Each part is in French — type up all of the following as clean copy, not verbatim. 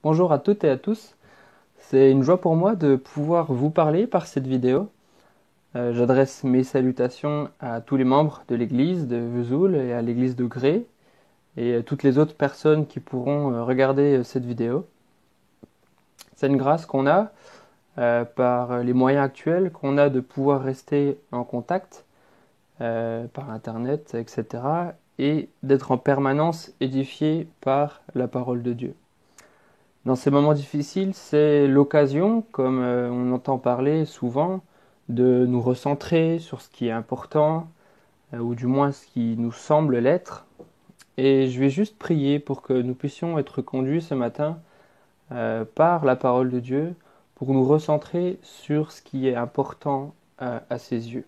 Bonjour à toutes et à tous. C'est une joie pour moi de pouvoir vous parler par cette vidéo. J'adresse mes salutations à tous les membres de l'église de Vesoul et à l'église de Grès et à toutes les autres personnes qui pourront regarder cette vidéo. C'est une grâce qu'on a par les moyens actuels qu'on a de pouvoir rester en contact par Internet, etc. et d'être en permanence édifié par la parole de Dieu. Dans ces moments difficiles, c'est l'occasion, comme on entend parler souvent, de nous recentrer sur ce qui est important, ou du moins ce qui nous semble l'être. Et je vais juste prier pour que nous puissions être conduits ce matin par la parole de Dieu, pour nous recentrer sur ce qui est important à ses yeux.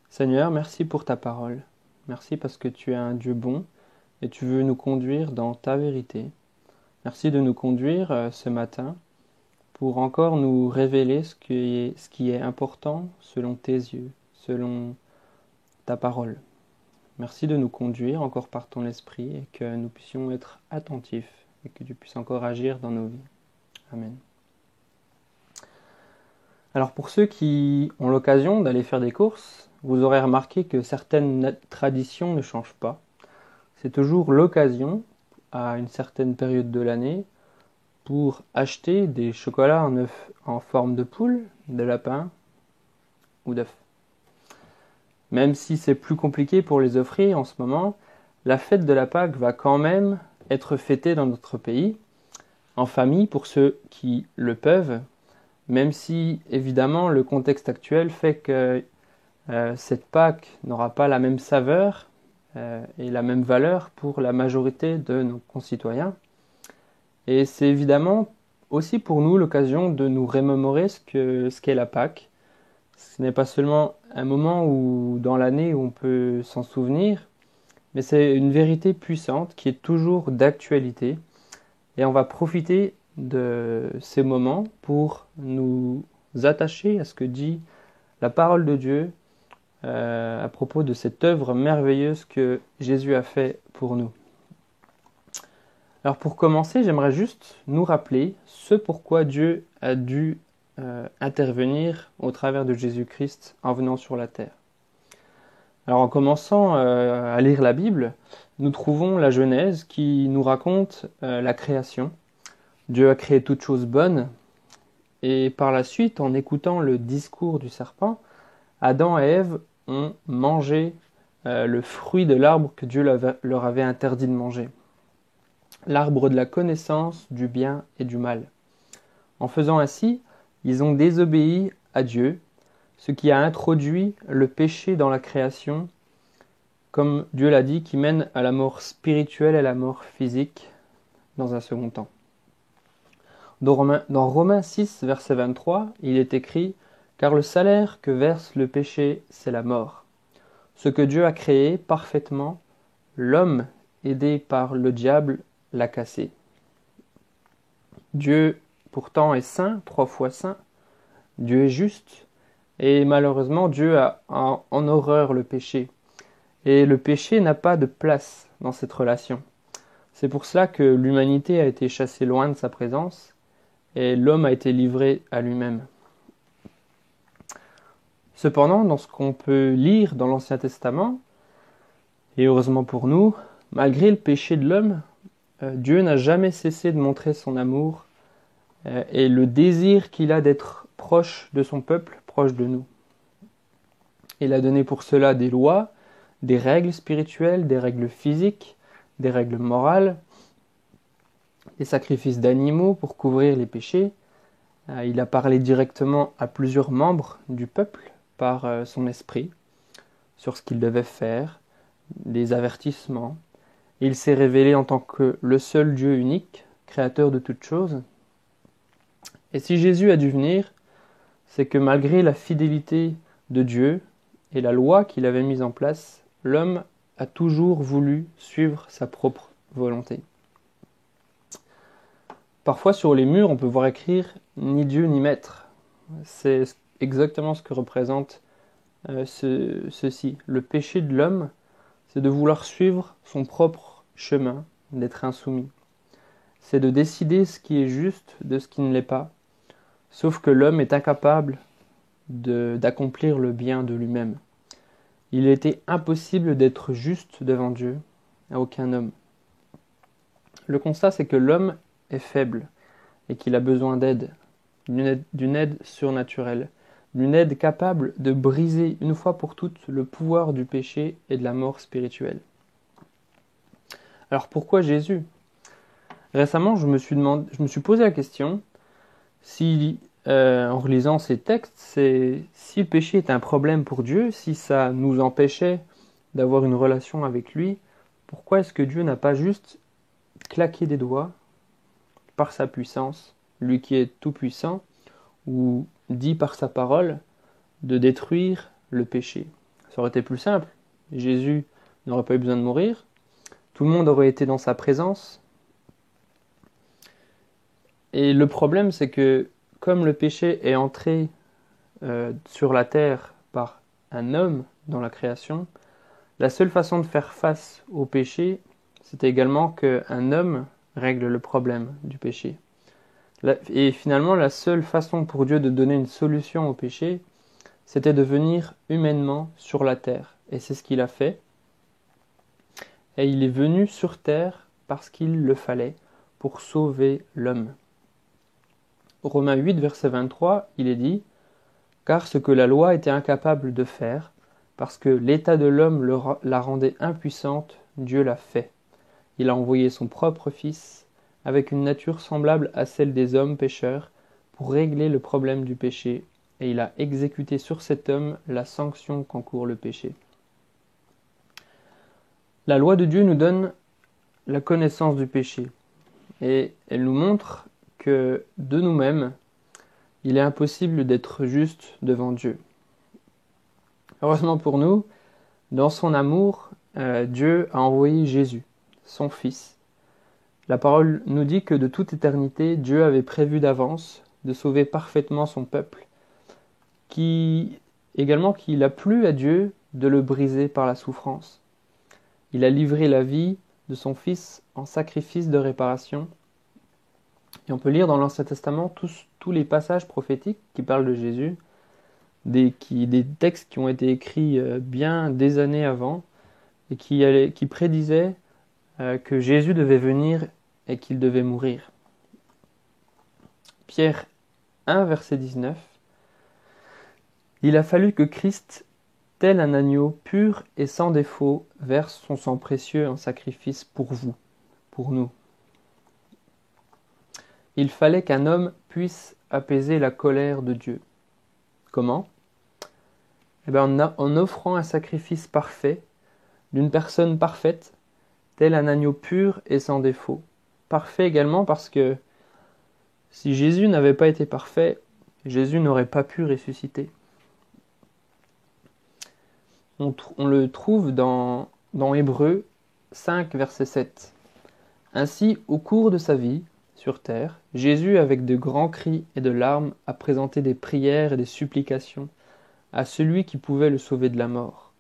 Seigneur, merci pour ta parole. Merci parce que tu es un Dieu bon et tu veux nous conduire dans ta vérité. Merci de nous conduire ce matin pour encore nous révéler ce qui est important selon tes yeux, selon ta parole. Merci de nous conduire encore par ton esprit et que nous puissions être attentifs et que tu puisses encore agir dans nos vies. Amen. Alors pour ceux qui ont l'occasion d'aller faire des courses, vous aurez remarqué que certaines traditions ne changent pas. C'est toujours l'occasion, à une certaine période de l'année, pour acheter des chocolats en œuf en forme de poule, de lapin ou d'œuf. Même si c'est plus compliqué pour les offrir en ce moment, la fête de la Pâque va quand même être fêtée dans notre pays, en famille pour ceux qui le peuvent, même si évidemment le contexte actuel fait que cette Pâque n'aura pas la même saveur et la même valeur pour la majorité de nos concitoyens. Et c'est évidemment aussi pour nous l'occasion de nous remémorer ce qu'est la Pâque. Ce n'est pas seulement un moment où, dans l'année où on peut s'en souvenir, mais c'est une vérité puissante qui est toujours d'actualité. Et on va profiter de ces moments pour nous attacher à ce que dit la parole de Dieu à propos de cette œuvre merveilleuse que Jésus a fait pour nous. Alors pour commencer, j'aimerais juste nous rappeler ce pourquoi Dieu a dû intervenir au travers de Jésus-Christ en venant sur la terre. Alors en commençant à lire la Bible, nous trouvons la Genèse qui nous raconte la création. Dieu a créé toutes choses bonnes et par la suite, en écoutant le discours du serpent, Adam et Ève ont mangé le fruit de l'arbre que Dieu leur avait interdit de manger. L'arbre de la connaissance du bien et du mal. En faisant ainsi, ils ont désobéi à Dieu, ce qui a introduit le péché dans la création, comme Dieu l'a dit, qui mène à la mort spirituelle et à la mort physique dans un second temps. Dans Romains 6, verset 23, il est écrit « Car le salaire que verse le péché, c'est la mort. Ce que Dieu a créé parfaitement, l'homme, aidé par le diable, l'a cassé. » Dieu pourtant est saint, 3 fois saint. Dieu est juste. Et malheureusement, Dieu a en horreur le péché. Et le péché n'a pas de place dans cette relation. C'est pour cela que l'humanité a été chassée loin de sa présence et l'homme a été livré à lui-même. Cependant, dans ce qu'on peut lire dans l'Ancien Testament, et heureusement pour nous, malgré le péché de l'homme, Dieu n'a jamais cessé de montrer son amour et le désir qu'il a d'être proche de son peuple, proche de nous. Il a donné pour cela des lois, des règles spirituelles, des règles physiques, des règles morales, des sacrifices d'animaux pour couvrir les péchés. Il a parlé directement à plusieurs membres du peuple par son esprit sur ce qu'ils devaient faire, des avertissements. Il s'est révélé en tant que le seul Dieu unique, créateur de toutes choses. Et si Jésus a dû venir, c'est que malgré la fidélité de Dieu et la loi qu'il avait mise en place, l'homme a toujours voulu suivre sa propre volonté. Parfois sur les murs, on peut voir écrire « ni Dieu ni maître ». C'est exactement ce que représente ceci. Le péché de l'homme, c'est de vouloir suivre son propre chemin, d'être insoumis. c'est de décider ce qui est juste de ce qui ne l'est pas, sauf que l'homme est incapable d'accomplir le bien de lui-même. Il était impossible d'être juste devant Dieu, à aucun homme. Le constat, c'est que l'homme est faible et qu'il a besoin d'aide, d'une aide surnaturelle, d'une aide capable de briser une fois pour toutes le pouvoir du péché et de la mort spirituelle. Alors pourquoi Jésus ? Récemment, je me suis posé la question si, en relisant ces textes, si le péché est un problème pour Dieu, si ça nous empêchait d'avoir une relation avec lui, pourquoi est-ce que Dieu n'a pas juste claqué des doigts par sa puissance, lui qui est tout puissant, ou dit par sa parole, de détruire le péché? Ça aurait été plus simple. Jésus n'aurait pas eu besoin de mourir. Tout le monde aurait été dans sa présence. Et le problème, c'est que comme le péché est entré sur la terre par un homme dans la création, la seule façon de faire face au péché, c'était également qu'un homme règle le problème du péché. Et finalement, la seule façon pour Dieu de donner une solution au péché, c'était de venir humainement sur la terre. Et c'est ce qu'il a fait. Et il est venu sur terre parce qu'il le fallait pour sauver l'homme. Romains 8, verset 23, il est dit « Car ce que la loi était incapable de faire, parce que l'état de l'homme la rendait impuissante, Dieu l'a fait. Il a envoyé son propre Fils, avec une nature semblable à celle des hommes pécheurs, pour régler le problème du péché, et il a exécuté sur cet homme la sanction qu'encourt le péché. » La loi de Dieu nous donne la connaissance du péché, et elle nous montre que de nous-mêmes, il est impossible d'être juste devant Dieu. Heureusement pour nous, dans son amour, Dieu a envoyé Jésus, son Fils. La parole nous dit que de toute éternité, Dieu avait prévu d'avance de sauver parfaitement son peuple, également qu'il a plu à Dieu de le briser par la souffrance. Il a livré la vie de son Fils en sacrifice de réparation. Et on peut lire dans l'Ancien Testament tous les passages prophétiques qui parlent de Jésus, des textes qui ont été écrits bien des années avant et qui prédisaient que Jésus devait venir et qu'il devait mourir. Pierre 1, verset 19. Il a fallu que Christ, tel un agneau pur et sans défaut, verse son sang précieux en sacrifice pour vous, pour nous. Il fallait qu'un homme puisse apaiser la colère de Dieu. Comment ? En offrant un sacrifice parfait, d'une personne parfaite, tel un agneau pur et sans défaut. Parfait également parce que si Jésus n'avait pas été parfait, Jésus n'aurait pas pu ressusciter. On le trouve dans Hébreux 5, verset 7. Ainsi, au cours de sa vie, sur terre, Jésus, avec de grands cris et de larmes, a présenté des prières et des supplications à celui qui pouvait le sauver de la mort.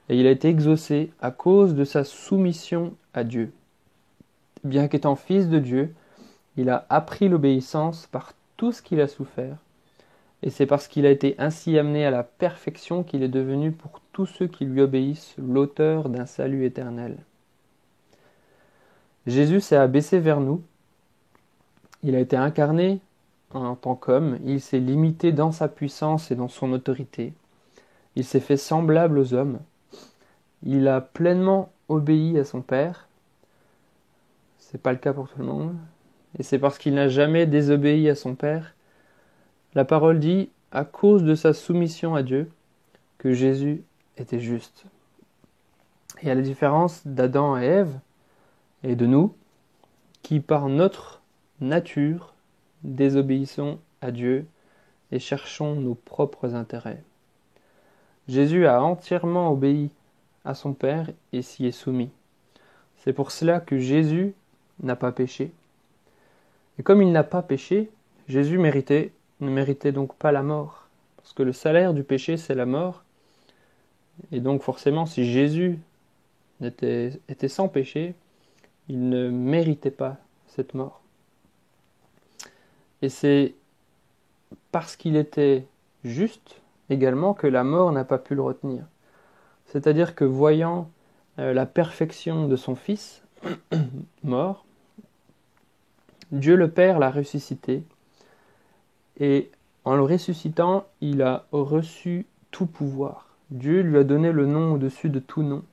Et il a été exaucé à cause de sa soumission à Dieu. Bien qu'étant fils de Dieu, il a appris l'obéissance par tout ce qu'il a souffert. Et c'est parce qu'il a été ainsi amené à la perfection qu'il est devenu pour tous ceux qui lui obéissent l'auteur d'un salut éternel. Jésus s'est abaissé vers nous. Il a été incarné en tant qu'homme. Il s'est limité dans sa puissance et dans son autorité. Il s'est fait semblable aux hommes. Il a pleinement obéi à son Père. C'est pas le cas pour tout le monde. Et c'est parce qu'il n'a jamais désobéi à son Père. La parole dit, à cause de sa soumission à Dieu, que Jésus était juste. Et à la différence d'Adam et Ève, et de nous, qui par notre nature désobéissons à Dieu et cherchons nos propres intérêts. Jésus a entièrement obéi à son Père et s'y est soumis. C'est pour cela que Jésus n'a pas péché. Et comme il n'a pas péché, Jésus ne méritait donc pas la mort. Parce que le salaire du péché, c'est la mort. Et donc forcément, si Jésus était sans péché, il ne méritait pas cette mort. Et c'est parce qu'il était juste également que la mort n'a pas pu le retenir. C'est-à-dire que voyant la perfection de son Fils mort, Dieu le Père l'a ressuscité, et en le ressuscitant, il a reçu tout pouvoir. Dieu lui a donné le nom au-dessus de tout nom.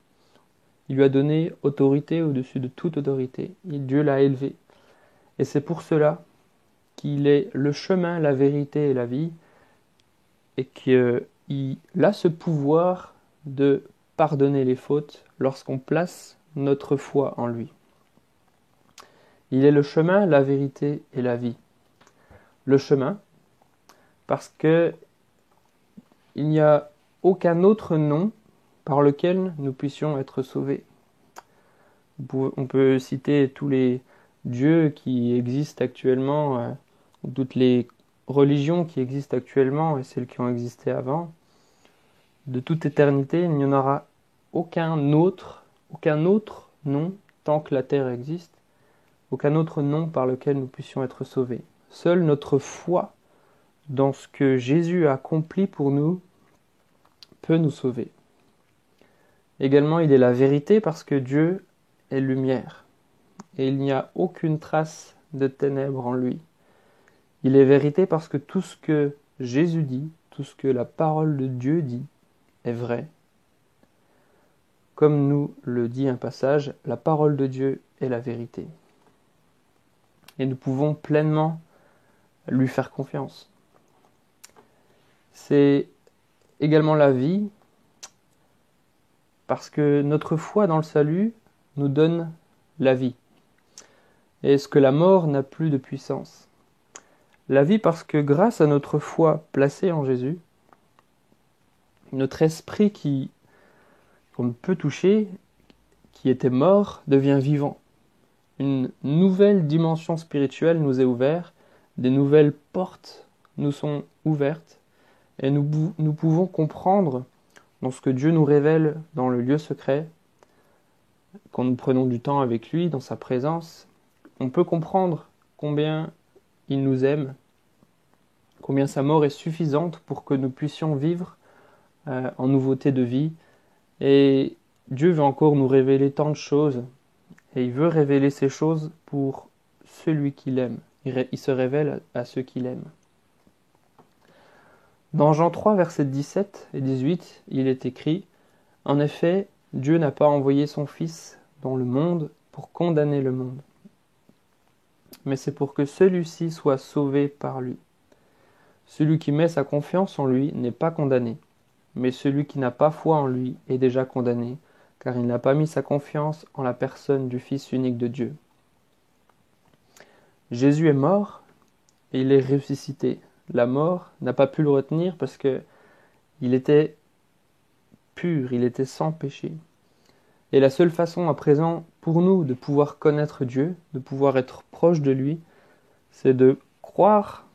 Il lui a donné autorité au-dessus de toute autorité. Et Dieu l'a élevé. Et c'est pour cela qu'il est le chemin, la vérité et la vie, et qu'il a ce pouvoir de pardonner les fautes lorsqu'on place notre foi en lui. Il est le chemin, la vérité et la vie. Le chemin, parce que il n'y a aucun autre nom par lequel nous puissions être sauvés. On peut citer tous les dieux qui existent actuellement, toutes les religions qui existent actuellement et celles qui ont existé avant. De toute éternité, il n'y en aura aucun autre nom, tant que la terre existe, aucun autre nom par lequel nous puissions être sauvés. Seule notre foi dans ce que Jésus a accompli pour nous peut nous sauver. Également, il est la vérité parce que Dieu est lumière et il n'y a aucune trace de ténèbres en lui. Il est vérité parce que tout ce que Jésus dit, tout ce que la parole de Dieu dit est vrai. Comme nous le dit un passage, la parole de Dieu est la vérité. Et nous pouvons pleinement lui faire confiance. C'est également la vie, parce que notre foi dans le salut nous donne la vie. Et ce que la mort n'a plus de puissance. La vie parce que grâce à notre foi placée en Jésus, notre esprit qu'on ne peut toucher, qui était mort, devient vivant. Une nouvelle dimension spirituelle nous est ouverte, des nouvelles portes nous sont ouvertes, et nous pouvons comprendre dans ce que Dieu nous révèle dans le lieu secret, quand nous prenons du temps avec lui, dans sa présence, on peut comprendre combien il nous aime, combien sa mort est suffisante pour que nous puissions vivre en nouveauté de vie. Et Dieu veut encore nous révéler tant de choses, et il veut révéler ces choses pour celui qu'il aime. Il se révèle à ceux qu'il aime. Dans Jean 3, versets 17 et 18, il est écrit « En effet, Dieu n'a pas envoyé son Fils dans le monde pour condamner le monde, mais c'est pour que celui-ci soit sauvé par lui. Celui qui met sa confiance en lui n'est pas condamné, mais celui qui n'a pas foi en lui est déjà condamné, car il n'a pas mis sa confiance en la personne du Fils unique de Dieu. » Jésus est mort et il est ressuscité. La mort n'a pas pu le retenir parce que il était pur, il était sans péché. Et la seule façon à présent pour nous de pouvoir connaître Dieu, de pouvoir être proche de lui, c'est de croire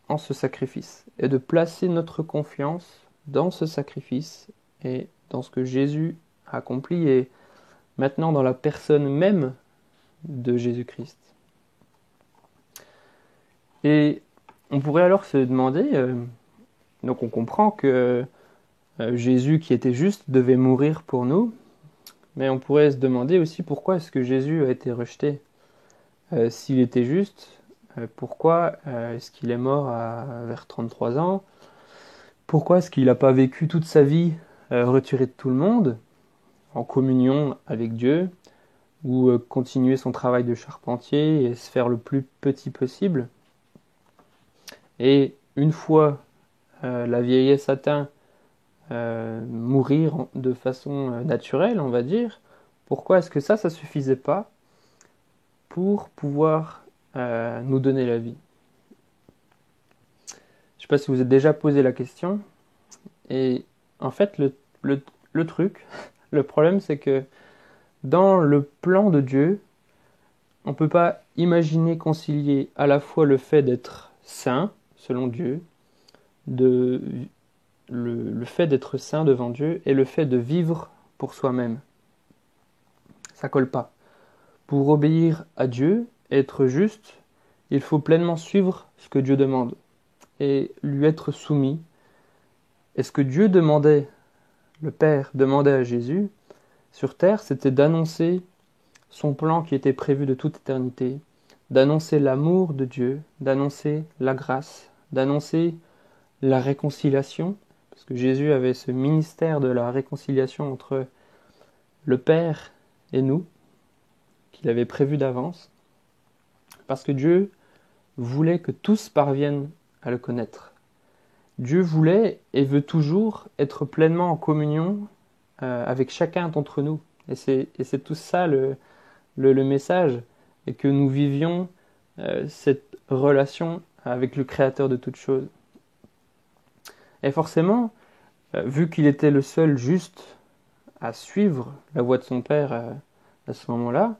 en ce sacrifice et de placer notre confiance dans ce sacrifice et dans ce que Jésus a accompli et maintenant dans la personne même de Jésus-Christ. Et on pourrait alors se demander, donc on comprend que Jésus qui était juste devait mourir pour nous, mais on pourrait se demander aussi pourquoi est-ce que Jésus a été rejeté. S'il était juste, pourquoi est-ce qu'il est mort vers 33 ans? Pourquoi est-ce qu'il n'a pas vécu toute sa vie retiré de tout le monde, en communion avec Dieu, ou continuer son travail de charpentier et se faire le plus petit possible? Et une fois la vieillesse atteinte, mourir de façon naturelle, on va dire, pourquoi est-ce que ça suffisait pas pour pouvoir nous donner la vie? Je ne sais pas si vous êtes déjà posé la question. Et en fait, le truc, le problème, c'est que dans le plan de Dieu, on ne peut pas imaginer concilier à la fois le fait d'être saint, selon Dieu, le fait d'être saint devant Dieu et le fait de vivre pour soi-même. Ça colle pas. Pour obéir à Dieu, être juste, il faut pleinement suivre ce que Dieu demande et lui être soumis. Et ce que Dieu demandait, le Père demandait à Jésus sur terre, c'était d'annoncer son plan qui était prévu de toute éternité, d'annoncer l'amour de Dieu, d'annoncer la grâce, d'annoncer la réconciliation, parce que Jésus avait ce ministère de la réconciliation entre le Père et nous, qu'il avait prévu d'avance, parce que Dieu voulait que tous parviennent à le connaître. Dieu voulait et veut toujours être pleinement en communion avec chacun d'entre nous. Et c'est tout ça le message, et que nous vivions cette relation avec le Créateur de toutes choses. Et forcément, vu qu'il était le seul juste à suivre la voie de son Père à ce moment-là,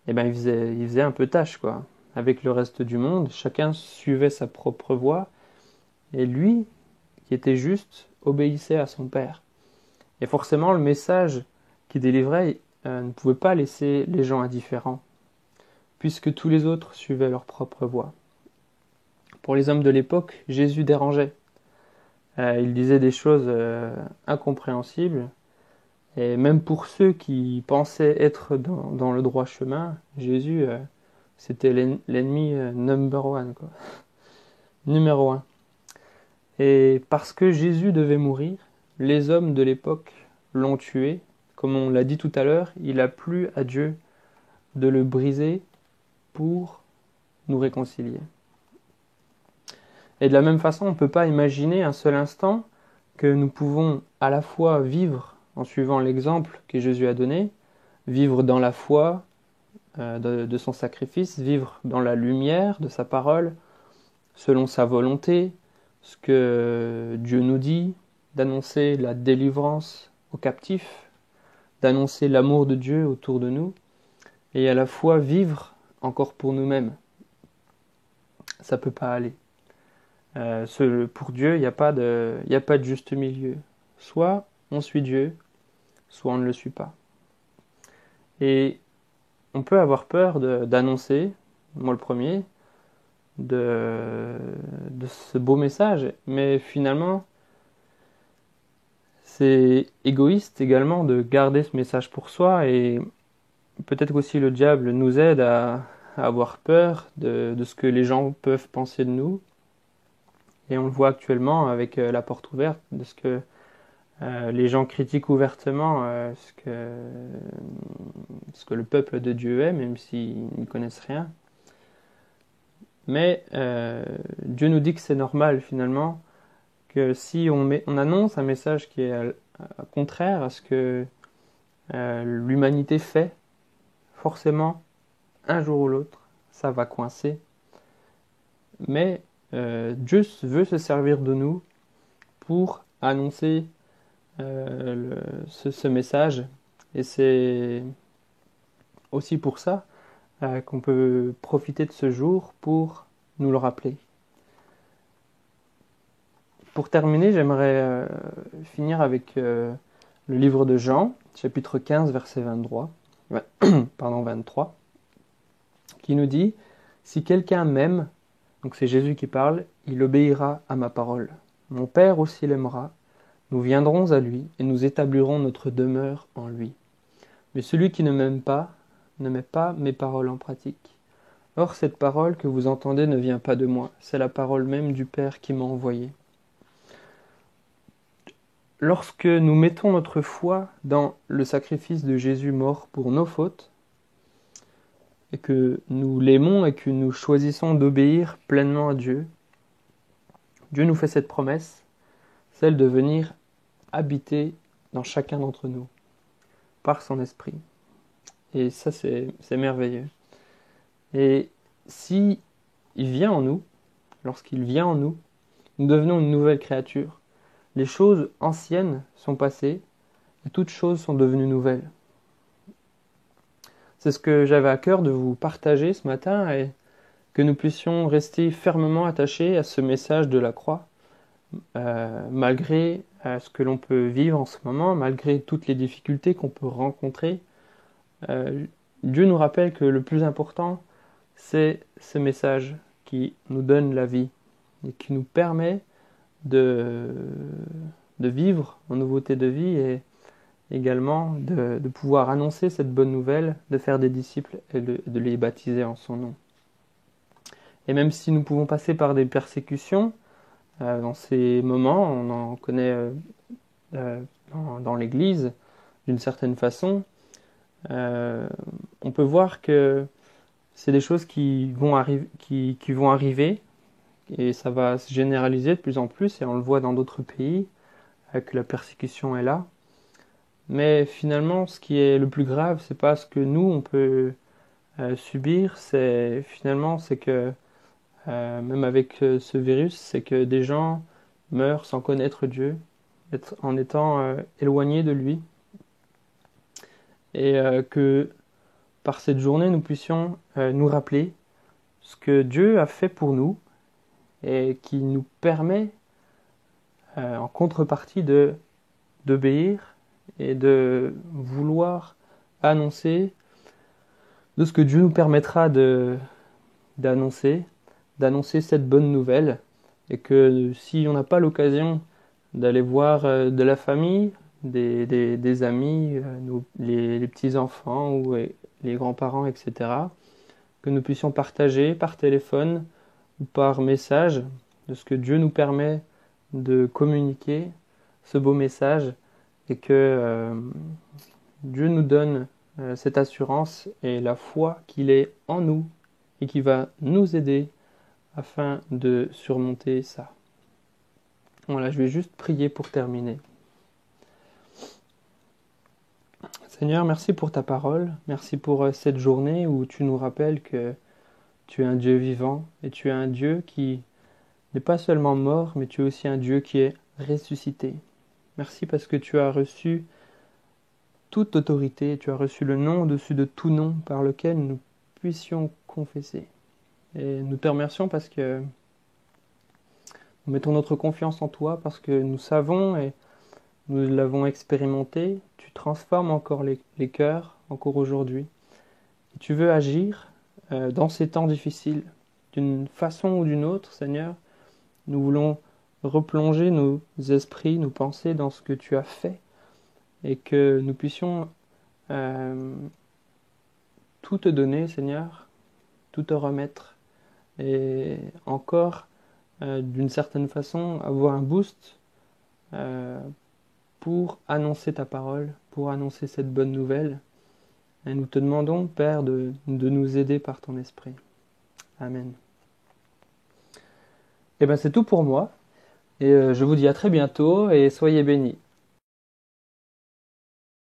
eh ben, il faisait un peu tâche, quoi. Avec le reste du monde, chacun suivait sa propre voie, et lui, qui était juste, obéissait à son Père. Et forcément, le message qu'il délivrait ne pouvait pas laisser les gens indifférents, puisque tous les autres suivaient leur propre voie. Pour les hommes de l'époque, Jésus dérangeait. Il disait des choses incompréhensibles, et même pour ceux qui pensaient être dans le droit chemin, Jésus, c'était l'ennemi number one, quoi. Numéro un. Et parce que Jésus devait mourir, les hommes de l'époque l'ont tué. Comme on l'a dit tout à l'heure, il a plu à Dieu de le briser pour nous réconcilier. Et de la même façon, on ne peut pas imaginer un seul instant que nous pouvons à la fois vivre en suivant l'exemple que Jésus a donné, vivre dans la foi de son sacrifice, vivre dans la lumière de sa parole, selon sa volonté, ce que Dieu nous dit, d'annoncer la délivrance aux captifs, d'annoncer l'amour de Dieu autour de nous, et à la fois vivre encore pour nous-mêmes. Ça ne peut pas aller. Pour Dieu, il n'y a pas de juste milieu. Soit on suit Dieu, soit on ne le suit pas. Et on peut avoir peur d'annoncer, moi le premier, de ce beau message, mais finalement, c'est égoïste également de garder ce message pour soi, et peut-être qu'aussi le diable nous aide à avoir peur de ce que les gens peuvent penser de nous. Et on le voit actuellement avec la porte ouverte, de ce que les gens critiquent ouvertement ce que le peuple de Dieu est, même s'ils ne connaissent rien. Mais Dieu nous dit que c'est normal finalement, que si on annonce un message qui est contraire à ce que l'humanité fait, forcément, un jour ou l'autre, ça va coincer. Mais Dieu veut se servir de nous pour annoncer ce message, et c'est aussi pour ça qu'on peut profiter de ce jour pour nous le rappeler. Pour terminer, j'aimerais finir avec le livre de Jean, chapitre 15, verset 23, qui nous dit « Si quelqu'un m'aime, donc c'est Jésus qui parle, il obéira à ma parole. Mon Père aussi l'aimera. Nous viendrons à lui et nous établirons notre demeure en lui. Mais celui qui ne m'aime pas, ne met pas mes paroles en pratique. Or cette parole que vous entendez ne vient pas de moi, c'est la parole même du Père qui m'a envoyé. » Lorsque nous mettons notre foi dans le sacrifice de Jésus mort pour nos fautes, et que nous l'aimons et que nous choisissons d'obéir pleinement à Dieu, Dieu nous fait cette promesse, celle de venir habiter dans chacun d'entre nous, par son esprit. Et ça, c'est merveilleux. Et si il vient en nous, lorsqu'il vient en nous, nous devenons une nouvelle créature. Les choses anciennes sont passées, et toutes choses sont devenues nouvelles. C'est ce que j'avais à cœur de vous partager ce matin, et que nous puissions rester fermement attachés à ce message de la croix, malgré ce que l'on peut vivre en ce moment, malgré toutes les difficultés qu'on peut rencontrer. Dieu nous rappelle que le plus important, c'est ce message qui nous donne la vie et qui nous permet de, de vivre en nouveauté de vie et également de pouvoir annoncer cette bonne nouvelle, de faire des disciples et de les baptiser en son nom. Et même si nous pouvons passer par des persécutions, dans ces moments, on en connaît dans l'Église d'une certaine façon, on peut voir que c'est des choses qui vont arriver et ça va se généraliser de plus en plus et on le voit dans d'autres pays que la persécution est là. Mais finalement, ce qui est le plus grave, c'est pas ce que nous on peut subir, c'est que même avec ce virus, c'est que des gens meurent sans connaître Dieu, en étant éloignés de lui, et que par cette journée, nous puissions nous rappeler ce que Dieu a fait pour nous et qui nous permet, en contrepartie, d'obéir et de vouloir annoncer de ce que Dieu nous permettra d'annoncer cette bonne nouvelle, et que si on n'a pas l'occasion d'aller voir de la famille, des amis, les petits-enfants ou les grands-parents, etc., que nous puissions partager par téléphone ou par message de ce que Dieu nous permet de communiquer, ce beau message, et que Dieu nous donne cette assurance et la foi qu'il est en nous et qui va nous aider afin de surmonter ça. Voilà, je vais juste prier pour terminer. Seigneur, merci pour ta parole, merci pour cette journée où tu nous rappelles que tu es un Dieu vivant et tu es un Dieu qui n'est pas seulement mort, mais tu es aussi un Dieu qui est ressuscité. Merci parce que tu as reçu toute autorité, tu as reçu le nom au-dessus de tout nom par lequel nous puissions confesser. Et nous te remercions parce que nous mettons notre confiance en toi, parce que nous savons et nous l'avons expérimenté, tu transformes encore les cœurs, encore aujourd'hui. Et tu veux agir dans ces temps difficiles, d'une façon ou d'une autre, Seigneur. Nous voulons replonger nos esprits, nos pensées dans ce que tu as fait, et que nous puissions tout te donner, Seigneur, tout te remettre, et encore, d'une certaine façon, avoir un boost pour annoncer ta parole, pour annoncer cette bonne nouvelle. Et nous te demandons, Père, de nous aider par ton esprit. Amen. Et bien c'est tout pour moi, et je vous dis à très bientôt, et soyez bénis.